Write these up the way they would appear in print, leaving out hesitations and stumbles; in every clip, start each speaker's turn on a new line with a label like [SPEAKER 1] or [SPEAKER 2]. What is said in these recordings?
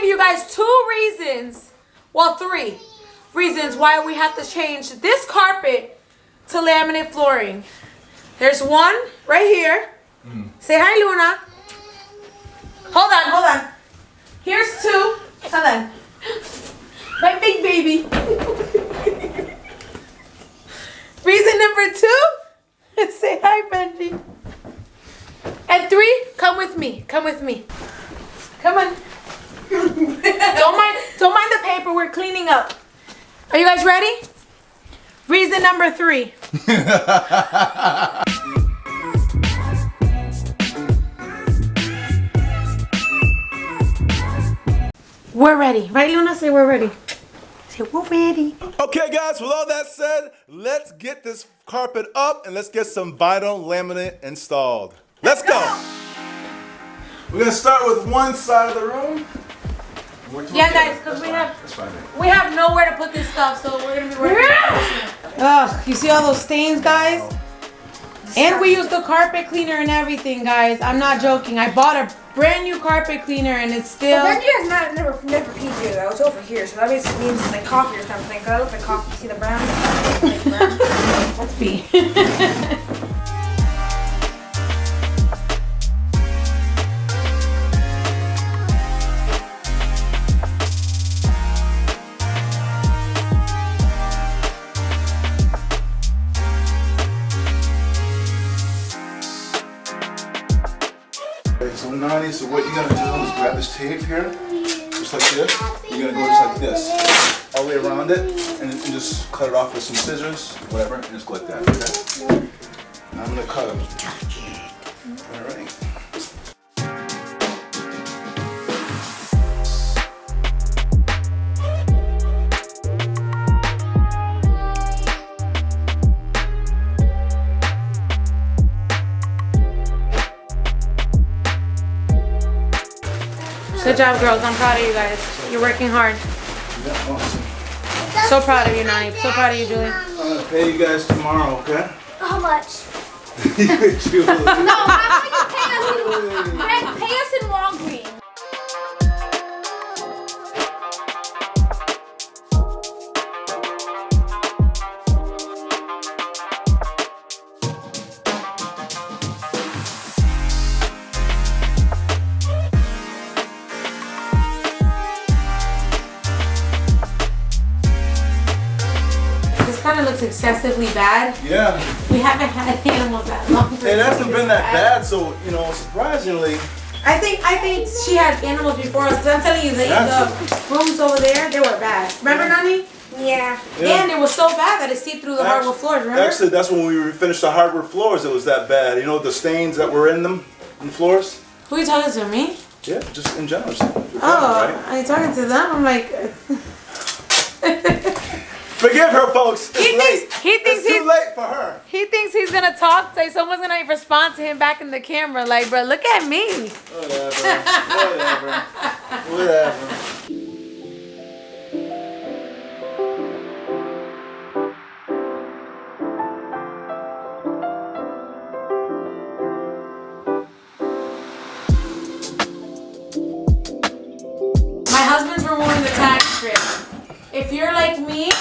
[SPEAKER 1] give you guys 2 reasons, well 3 reasons why we have to change this carpet to laminate flooring. There's one right here. Say hi, Luna. Hold on. Here's 2. Hold on. My big baby. Reason number 2. Say hi, Benji. And 3, come with me. Come on. Don't mind the paper. We're cleaning up. Are you guys ready? Reason number 3. We're ready. Right, Luna? Say we're ready. Say we're ready.
[SPEAKER 2] Okay, guys, with all that said, let's get this carpet up and let's get some vinyl laminate installed. Let's go. We're going to start with one side of the room.
[SPEAKER 1] Yeah, guys, because we have nowhere to put this stuff, so we're going to be working. Ugh, you see all those stains, guys? And we use the carpet cleaner and everything, guys. I'm not joking. I bought a brand new carpet cleaner and it's still...
[SPEAKER 3] Well, Benji has never peed here, though. It's over here, so that basically means it's like coffee or something. Because it looks like coffee. See the brown?
[SPEAKER 1] Let's pee.
[SPEAKER 2] So Nani, so what you're gonna do is grab this tape here, just like this. You're gonna go just like this, all the way around it, and just cut it off with some scissors, whatever, and just go like that, okay? I'm gonna cut it. Alright.
[SPEAKER 1] Good job, girls. I'm proud of you guys. You're working hard.
[SPEAKER 2] Yeah, awesome.
[SPEAKER 1] So proud of you, Nani. So proud of you, Julie.
[SPEAKER 2] I'm gonna pay you guys tomorrow, okay?
[SPEAKER 3] How much?
[SPEAKER 2] Julie.
[SPEAKER 3] No, how about you pay us in Walgreens?
[SPEAKER 1] Kind of looks excessively bad.
[SPEAKER 2] Yeah.
[SPEAKER 1] We haven't had animals that long.
[SPEAKER 2] It hasn't been that bad, so you know, surprisingly.
[SPEAKER 1] I think she had animals before us. Cause I'm telling you, the rooms over there, they were bad. Remember, Nani?
[SPEAKER 3] Yeah.
[SPEAKER 1] And it was so bad that it seeped through the hardwood floors. Remember?
[SPEAKER 2] Actually, that's when we finished the hardwood floors. It was that bad. You know the stains that were in them, in the floors.
[SPEAKER 1] Who are you talking to? Me?
[SPEAKER 2] Yeah, just in general. Family,
[SPEAKER 1] Oh,
[SPEAKER 2] right?
[SPEAKER 1] are you talking to them? I'm like.
[SPEAKER 2] Forgive her, folks. It's
[SPEAKER 1] It's
[SPEAKER 2] too late for her.
[SPEAKER 1] He thinks he's gonna talk. Say someone's gonna respond to him back in the camera. Like, bro, look at me.
[SPEAKER 2] Whatever.
[SPEAKER 1] My husband's removing the tag strip. If you're like me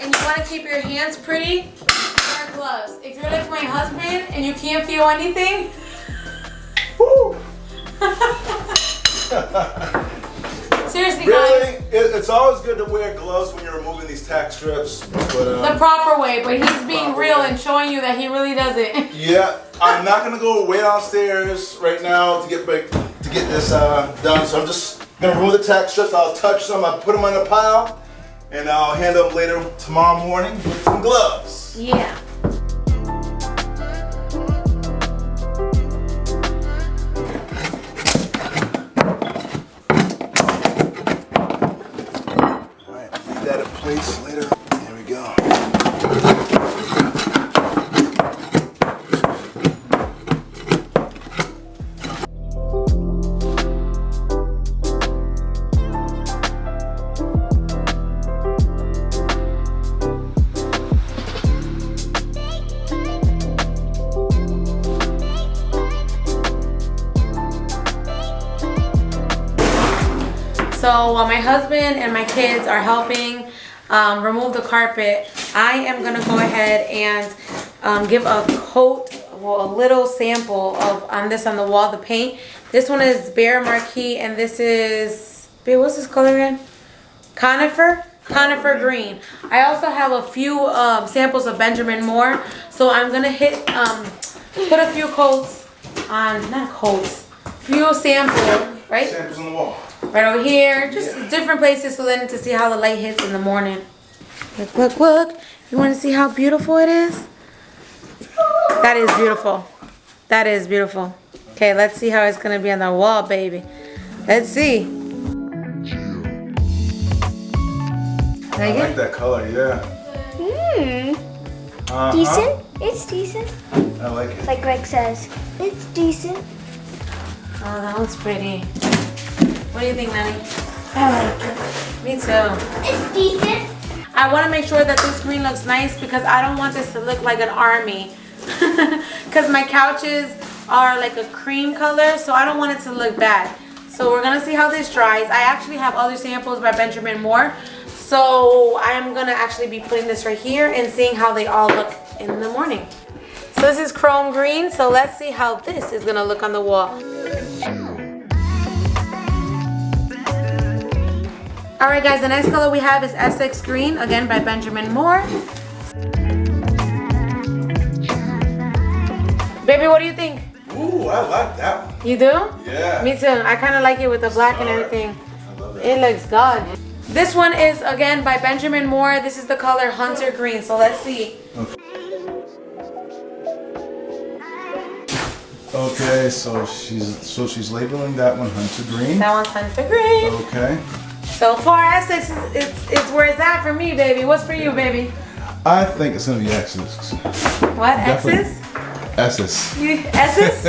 [SPEAKER 1] and you want to keep your hands pretty, wear gloves. If you're like my husband and you can't feel anything,
[SPEAKER 2] Woo.
[SPEAKER 1] seriously,
[SPEAKER 2] Really,
[SPEAKER 1] guys,
[SPEAKER 2] it's always good to wear gloves when you're removing these tack strips. But,
[SPEAKER 1] the proper way. But he's being real and showing you that he really does it.
[SPEAKER 2] yeah, I'm not gonna go way downstairs right now to get this done. So I'm just gonna remove the tack strips. I'll touch them. I'll put them in a pile. And I'll handle them later tomorrow morning with some gloves.
[SPEAKER 1] Yeah.
[SPEAKER 2] Alright, leave that in place later. There we go.
[SPEAKER 1] So while my husband and my kids are helping remove the carpet, I am gonna go ahead and give a coat, well, a little sample of on the wall, the paint. This one is Bear Marquee, and this is, babe, what's this color again? Conifer green. I also have a few samples of Benjamin Moore, so I'm gonna put a few coats on, not coats, few samples, right?
[SPEAKER 2] Samples on the wall.
[SPEAKER 1] Right over here, just different places, so then to see how the light hits in the morning. Look, look, look. You want to see how beautiful it is? That is beautiful. That is beautiful. Okay, let's see how it's gonna be on the wall, baby. Let's see.
[SPEAKER 2] I like that color, yeah.
[SPEAKER 4] Decent? It's decent.
[SPEAKER 2] I like it.
[SPEAKER 4] Like Greg says, it's decent.
[SPEAKER 1] Oh, that looks pretty. What do you think, Nanny?
[SPEAKER 4] I like it.
[SPEAKER 1] Me too.
[SPEAKER 4] It's decent.
[SPEAKER 1] I want to make sure that this green looks nice because I don't want this to look like an army. Because my couches are like a cream color, so I don't want it to look bad. So we're going to see how this dries. I actually have other samples by Benjamin Moore. So I'm going to actually be putting this right here and seeing how they all look in the morning. So this is chrome green, so let's see how this is going to look on the wall. Alright guys, the next color we have is Essex Green, again by Benjamin Moore. Baby, what do you think?
[SPEAKER 2] Ooh, I like that one.
[SPEAKER 1] You do?
[SPEAKER 2] Yeah.
[SPEAKER 1] Me too. I kind of like it with the black and everything.
[SPEAKER 2] I love it.
[SPEAKER 1] It looks good. This one is, again, by Benjamin Moore. This is the color Hunter Green, so let's see.
[SPEAKER 2] Okay, so she's labeling that one Hunter Green.
[SPEAKER 1] That one's Hunter Green.
[SPEAKER 2] Okay.
[SPEAKER 1] So far, Essex, it's where it's at for me, baby. What's for you, baby?
[SPEAKER 2] I think it's gonna be Essex.
[SPEAKER 1] What?
[SPEAKER 2] Definitely.
[SPEAKER 1] Essex?
[SPEAKER 2] Essex.
[SPEAKER 1] Essex?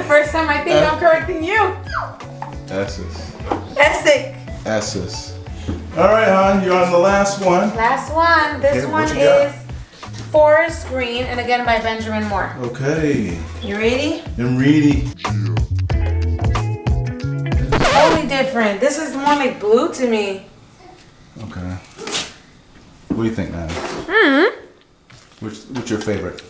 [SPEAKER 1] First time I think I'm correcting you.
[SPEAKER 2] Essex.
[SPEAKER 1] Essex.
[SPEAKER 2] Essex. All right, hon, you're on the last one.
[SPEAKER 1] Last one. This
[SPEAKER 2] Okay,
[SPEAKER 1] one
[SPEAKER 2] what you got?
[SPEAKER 1] is Forest Green, and again by Benjamin Moore.
[SPEAKER 2] Okay.
[SPEAKER 1] You ready?
[SPEAKER 2] I'm ready.
[SPEAKER 1] Totally different. This is more like blue to me.
[SPEAKER 2] Okay. What do you think, Nana? What's your favorite?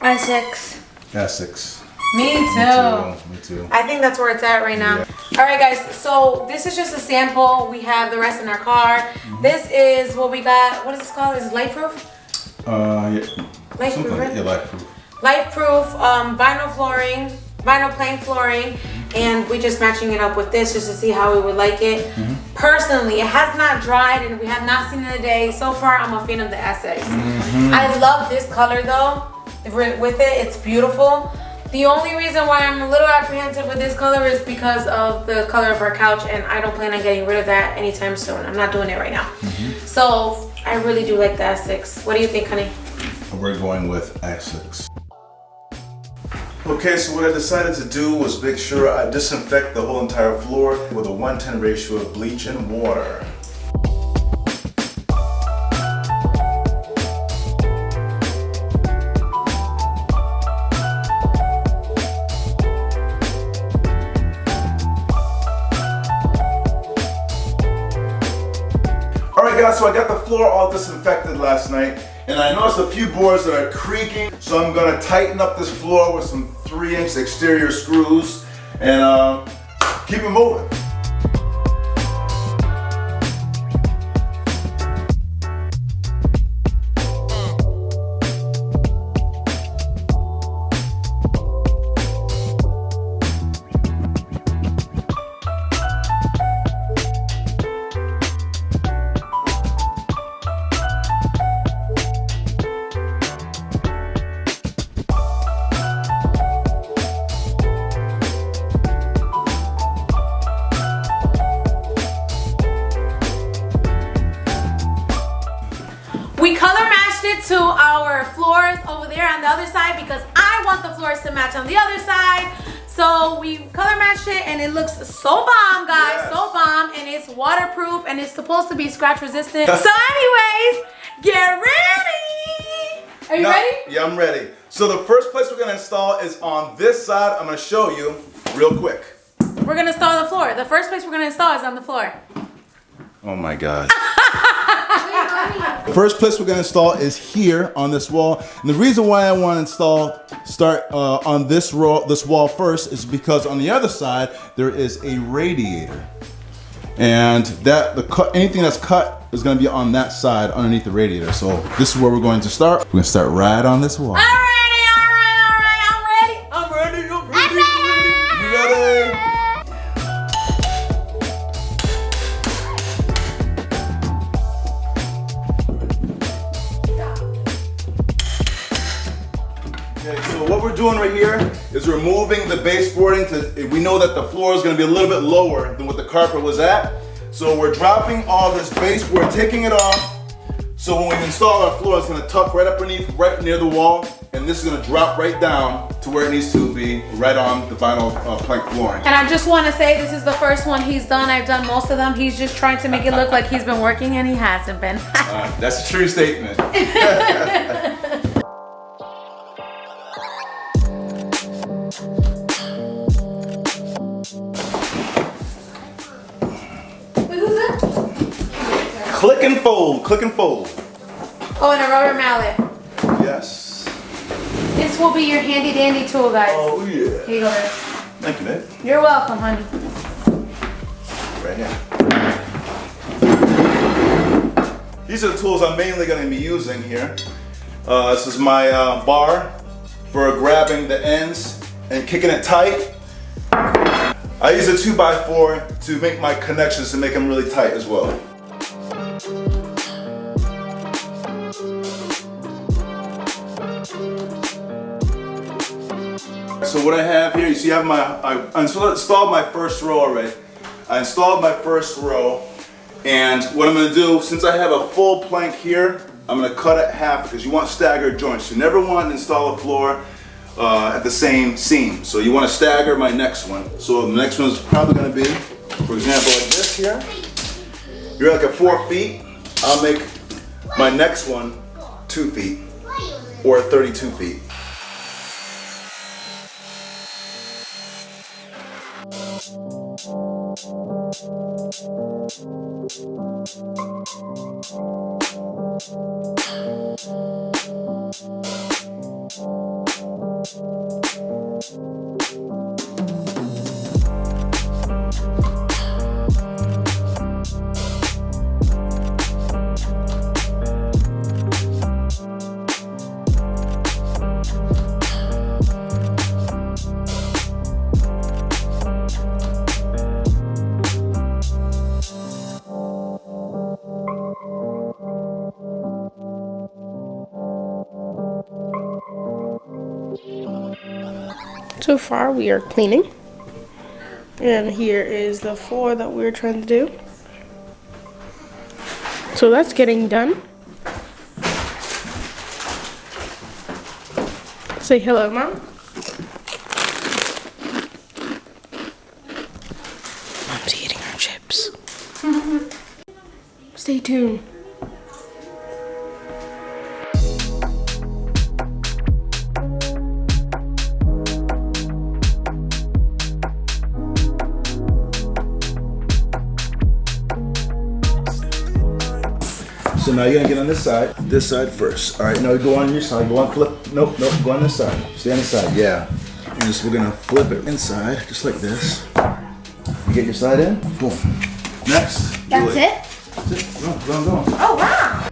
[SPEAKER 1] Essex.
[SPEAKER 2] Essex.
[SPEAKER 1] Me too.
[SPEAKER 2] Me too.
[SPEAKER 1] I think that's where it's at right now.
[SPEAKER 2] Yeah.
[SPEAKER 1] All right, guys. So this is just a sample. We have the rest in our car. This is what we got. What is this called? Is it light proof?
[SPEAKER 2] Yeah.
[SPEAKER 1] Light
[SPEAKER 2] Something
[SPEAKER 1] proof,
[SPEAKER 2] like
[SPEAKER 1] right?
[SPEAKER 2] yeah, light proof.
[SPEAKER 1] Light proof vinyl flooring, vinyl plank flooring, and we just matching it up with this just to see how we would like it. Personally, it has not dried and we have not seen it a day. So far, I'm a fan of the Essex. I love this color though. With it, it's beautiful. The only reason why I'm a little apprehensive with this color is because of the color of our couch, and I don't plan on getting rid of that anytime soon. I'm not doing it right now. So I really do like the Essex. What do you think, honey?
[SPEAKER 2] We're going with Essex. Okay, so what I decided to do was make sure I disinfect the whole entire floor with a 1:10 ratio of bleach and water. Alright guys, so I got the floor all disinfected last night, and I noticed a few boards that are creaking, so I'm gonna tighten up this floor with some 3-inch exterior screws and keep it moving.
[SPEAKER 1] We color matched it to our floors over there on the other side because I want the floors to match on the other side. So we color matched it and it looks so bomb, guys.
[SPEAKER 2] Yes.
[SPEAKER 1] So bomb, and it's waterproof and it's supposed to be scratch resistant. So anyways, get ready. Are you ready?
[SPEAKER 2] Yeah, I'm ready. So the first place we're gonna install is on this side. I'm gonna show you real quick.
[SPEAKER 1] We're gonna install the floor. The first place we're gonna install is on the floor.
[SPEAKER 2] Oh my God. The first place we're gonna install is here on this wall. And the reason why I want to start on this wall first is because on the other side, there is a radiator. And anything that's cut is gonna be on that side underneath the radiator. So this is where we're going to start. We're gonna start right on this wall.
[SPEAKER 1] I'm ready.
[SPEAKER 2] You ready? Okay, so what we're doing right here is removing the baseboarding. We know that the floor is going to be a little bit lower than what the carpet was at. So we're dropping all this baseboard, taking it off. So when we install our floor, it's going to tuck right underneath, right near the wall. And this is going to drop right down to where it needs to be, right on the vinyl plank flooring.
[SPEAKER 1] And I just want to say this is the first one he's done. I've done most of them. He's just trying to make it look like he's been working and he hasn't been.
[SPEAKER 2] That's a true statement. Click and fold, click and fold.
[SPEAKER 1] Oh, and a rubber mallet.
[SPEAKER 2] Yes.
[SPEAKER 1] This will be your handy dandy tool, guys.
[SPEAKER 2] Oh yeah.
[SPEAKER 1] Here you go, guys.
[SPEAKER 2] Thank you, Nick.
[SPEAKER 1] You're welcome, honey.
[SPEAKER 2] Right here. These are the tools I'm mainly going to be using here. This is my bar for grabbing the ends and kicking it tight. I use a 2x4 to make my connections to make them really tight as well. So what I have here, you see I installed my first row already. I installed my first row, and what I'm going to do, since I have a full plank here, I'm going to cut it half because you want staggered joints. You never want to install a floor at the same seam. So you want to stagger my next one. So the next one is probably going to be, for example, like this here. You're like at 4 feet. I'll make my next one 2 feet or 32 feet.
[SPEAKER 5] So far we are cleaning, and here is the floor that we're trying to do. So that's getting done. Say hello, Mom. Mom's eating her chips. Stay tuned.
[SPEAKER 2] So now you're gonna get on this side first. All right, now go on your side, go on flip, nope, go on this side. Stay on this side, yeah. And we're gonna flip it inside, just like this. You get your side in, boom. Next.
[SPEAKER 4] That's it?
[SPEAKER 2] That's it, go.
[SPEAKER 4] Oh, wow.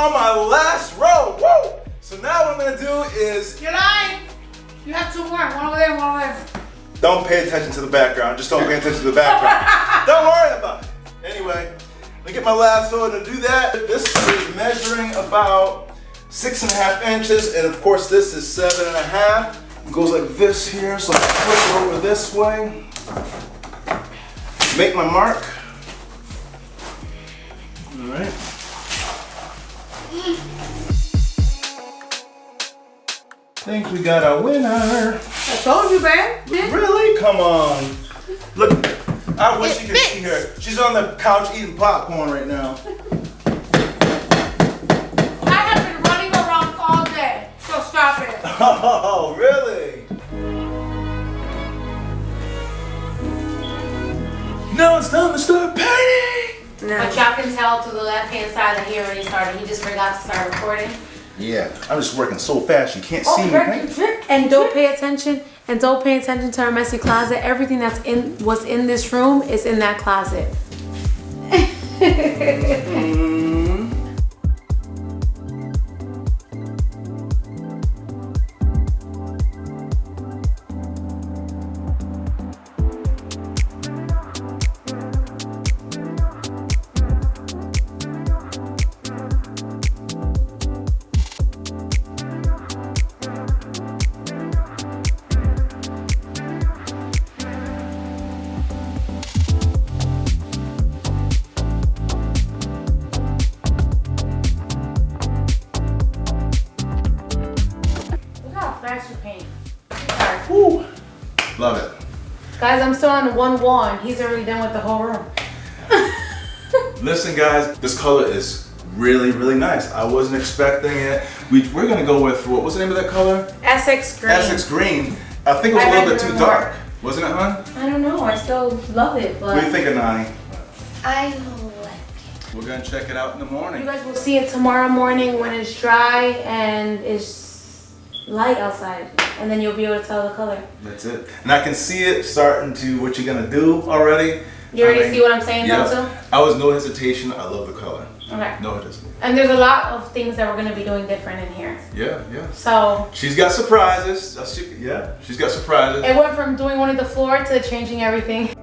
[SPEAKER 2] on my last row. Woo! So now what I'm gonna do is...
[SPEAKER 1] You're lying. You have 2 more. One over there, one over there.
[SPEAKER 2] Don't pay attention to the background. Just don't pay attention to the background. Don't worry about it. Anyway, let me get my lasso to do that. This is measuring about 6.5 inches, and of course this is 7.5. It goes like this here, so I flip it over this way. Make my mark. All right. Think we got a winner.
[SPEAKER 1] I told you, babe.
[SPEAKER 2] Really? Come on. Look, I wish you could see her. She's on the couch eating popcorn right now.
[SPEAKER 1] I have been running around all day, so stop it.
[SPEAKER 2] Oh, really? Now it's time to start painting.
[SPEAKER 1] But y'all can tell to the left-hand side that he already started. He just forgot to start recording.
[SPEAKER 2] Yeah, I'm just working so fast you can't see me paint.
[SPEAKER 1] And don't pay attention. And don't pay attention to our messy closet. Everything was in this room is in that closet.
[SPEAKER 2] Woo. Love it.
[SPEAKER 1] Guys, I'm still on one wall and he's already done with the whole room.
[SPEAKER 2] Listen guys, this color is really, really nice. I wasn't expecting it. We're gonna go with, what was the name of that color?
[SPEAKER 1] Essex green.
[SPEAKER 2] Essex green. I think it was a little bit too dark. Wasn't it, hon?
[SPEAKER 1] I don't know, I still love it, but...
[SPEAKER 2] What do you think of Nani?
[SPEAKER 4] I like it.
[SPEAKER 2] We're gonna check it out in the morning.
[SPEAKER 1] You guys will see it tomorrow morning when it's dry and it's light outside. And then you'll be able to tell the color.
[SPEAKER 2] That's it. And I can see it starting to what you're gonna do already.
[SPEAKER 1] You already see what I'm saying though too?
[SPEAKER 2] I was no hesitation. I love the color.
[SPEAKER 1] Okay.
[SPEAKER 2] No hesitation.
[SPEAKER 1] And there's a lot of things that we're gonna be doing different in here.
[SPEAKER 2] Yeah, yeah.
[SPEAKER 1] So
[SPEAKER 2] she's got surprises. She's got surprises.
[SPEAKER 1] it went from doing only the floor to changing everything.